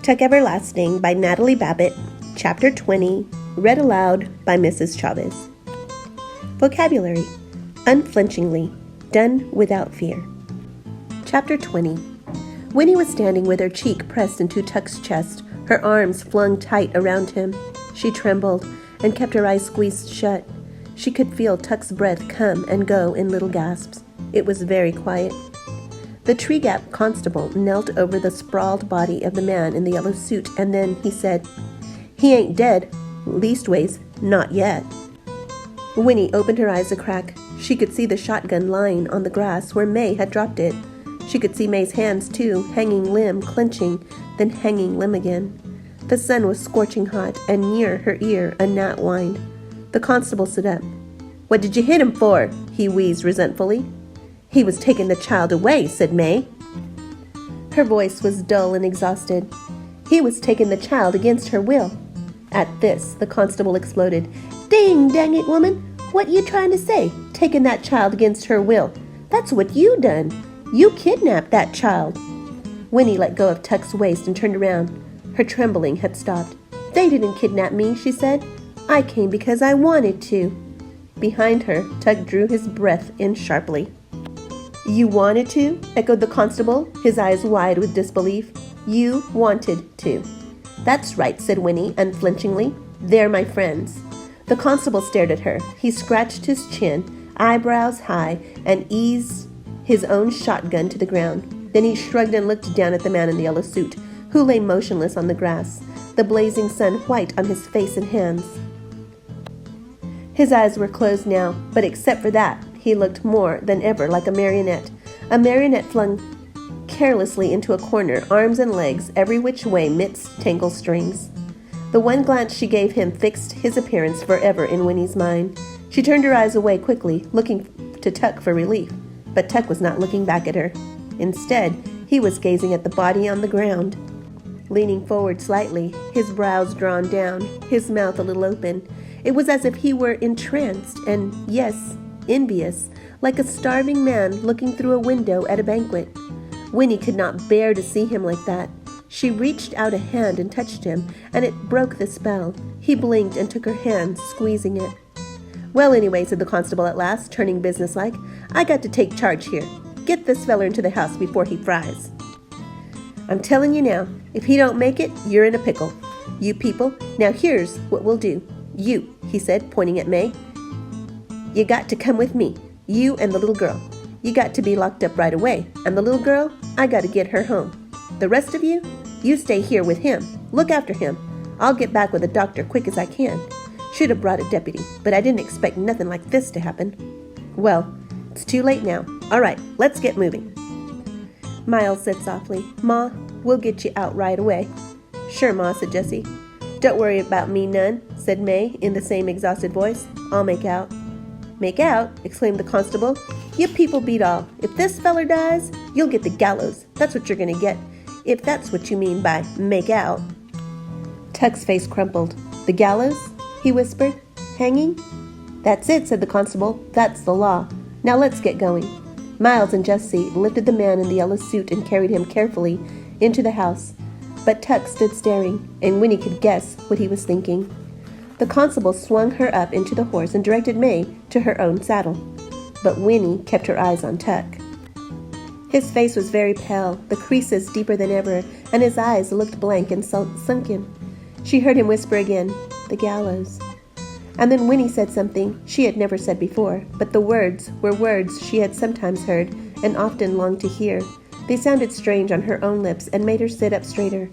Tuck Everlasting by Natalie Babbitt, Chapter 20, read aloud by Mrs. Chavez. Vocabulary: unflinchingly, done without fear. Chapter 20. Winnie was standing with her cheek pressed into Tuck's chest, her arms flung tight around him. She trembled and kept her eyes squeezed shut. She could feel Tuck's breath come and go in little gasps. It was very quiet. The Tree Gap constable knelt over the sprawled body of the man in the yellow suit, and then he said, "He ain't dead, leastways, not yet." Winnie opened her eyes a crack. She could see the shotgun lying on the grass where May had dropped it. She could see May's hands, too, hanging limb, clenching, then hanging limb again. The sun was scorching hot, and near her ear a gnat whined. The constable stood up. "What did you hit him for?" he wheezed resentfully. "He was taking the child away," said May. Her voice was dull and exhausted. "He was taking the child against her will." At this, the constable exploded. "Ding, dang it, woman! What you trying to say? Taking that child against her will? That's what you done. You kidnapped that child." Winnie let go of Tuck's waist and turned around. Her trembling had stopped. "They didn't kidnap me," she said. "I came because I wanted to." Behind her, Tuck drew his breath in sharply. "You wanted to?" echoed the constable, his eyes wide with disbelief. "You wanted to." "That's right," said Winnie unflinchingly. "They're my friends." The constable stared at her. He scratched his chin, eyebrows high, and eased his own shotgun to the ground. Then he shrugged and looked down at the man in the yellow suit, who lay motionless on the grass, the blazing sun white on his face and hands. His eyes were closed now, but except for that, he looked more than ever like a marionette flung carelessly into a corner, arms and legs every which way midst tangled strings. The one glance she gave him fixed his appearance forever in Winnie's mind. She turned her eyes away quickly, looking to Tuck for relief, but Tuck was not looking back at her. Instead, he was gazing at the body on the ground. Leaning forward slightly, his brows drawn down, his mouth a little open, it was as if he were entranced and, yes, envious, like a starving man looking through a window at a banquet. Winnie could not bear to see him like that. She reached out a hand and touched him, and it broke the spell. He blinked and took her hand, squeezing it. "Well, anyway," said the constable at last, turning businesslike, "I got to take charge here. Get this feller into the house before he fries. I'm telling you now, if he don't make it, you're in a pickle. You people, now here's what we'll do. You," he said, pointing at May, "you got to come with me. You and the little girl. You got to be locked up right away. And the little girl, I got to get her home. The rest of you, you stay here with him. Look after him. I'll get back with a doctor quick as I can. Should have brought a deputy, but I didn't expect nothing like this to happen. Well, it's too late now. All right, let's get moving." Miles said softly, "Ma, we'll get you out right away." "Sure, Ma," said Jessie. "Don't worry about me none," said May in the same exhausted voice. "I'll make out." "Make out?" exclaimed the constable. "You people beat all. If this feller dies, you'll get the gallows. That's what you're going to get, if that's what you mean by make out." Tuck's face crumpled. "The gallows?" he whispered. "Hanging?" "That's it," said the constable. "That's the law. Now let's get going." Miles and Jessie lifted the man in the yellow suit and carried him carefully into the house. But Tuck stood staring, and Winnie could guess what he was thinking. The constable swung her up into the horse and directed May to her own saddle. But Winnie kept her eyes on Tuck. His face was very pale, the creases deeper than ever, and his eyes looked blank and sunken. She heard him whisper again, "The gallows." And then Winnie said something she had never said before, but the words were words she had sometimes heard and often longed to hear. They sounded strange on her own lips and made her sit up straighter.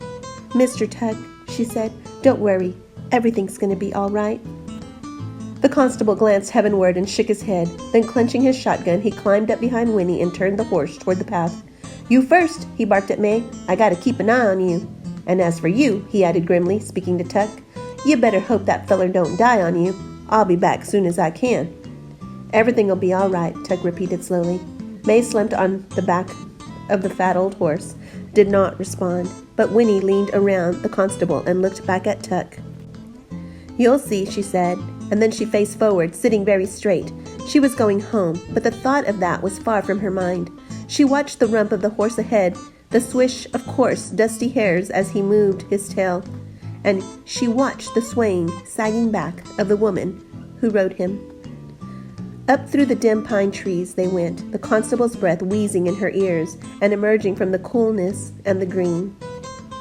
"Mr. Tuck," she said, "don't worry. Everything's going to be all right." The constable glanced heavenward and shook his head. Then, clenching his shotgun, he climbed up behind Winnie and turned the horse toward the path. "You first," he barked at May. "I got to keep an eye on you. And as for you," he added grimly, speaking to Tuck, "you better hope that feller don't die on you. I'll be back soon as I can." "Everything'll be all right," Tuck repeated slowly. May slumped on the back of the fat old horse, did not respond, but Winnie leaned around the constable and looked back at Tuck. "You'll see," she said, and then she faced forward, sitting very straight. She was going home, but the thought of that was far from her mind. She watched the rump of the horse ahead, the swish of coarse, dusty hairs as he moved his tail, and she watched the swaying, sagging back of the woman who rode him. Up through the dim pine trees they went, the constable's breath wheezing in her ears and emerging from the coolness and the green.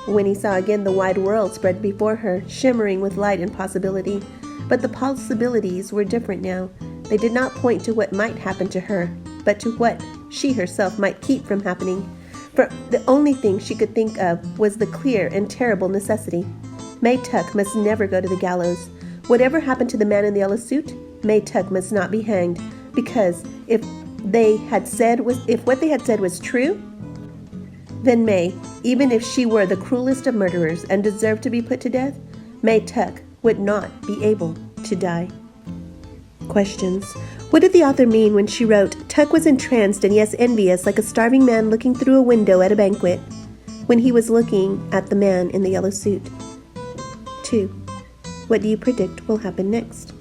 When he saw again the wide world spread before her, shimmering with light and possibility, but the possibilities were different now. They did not point to what might happen to her, but to what she herself might keep from happening. For the only thing she could think of was the clear and terrible necessity. May Tuck must never go to the gallows. Whatever happened to the man in the yellow suit, May Tuck must not be hanged, because if what they had said was true, then May, even if she were the cruelest of murderers and deserved to be put to death, May Tuck would not be able to die. Questions. What did the author mean when she wrote, Tuck was entranced and yes envious like a starving man looking through a window at a banquet, when he was looking at the man in the yellow suit? 2. What do you predict will happen next?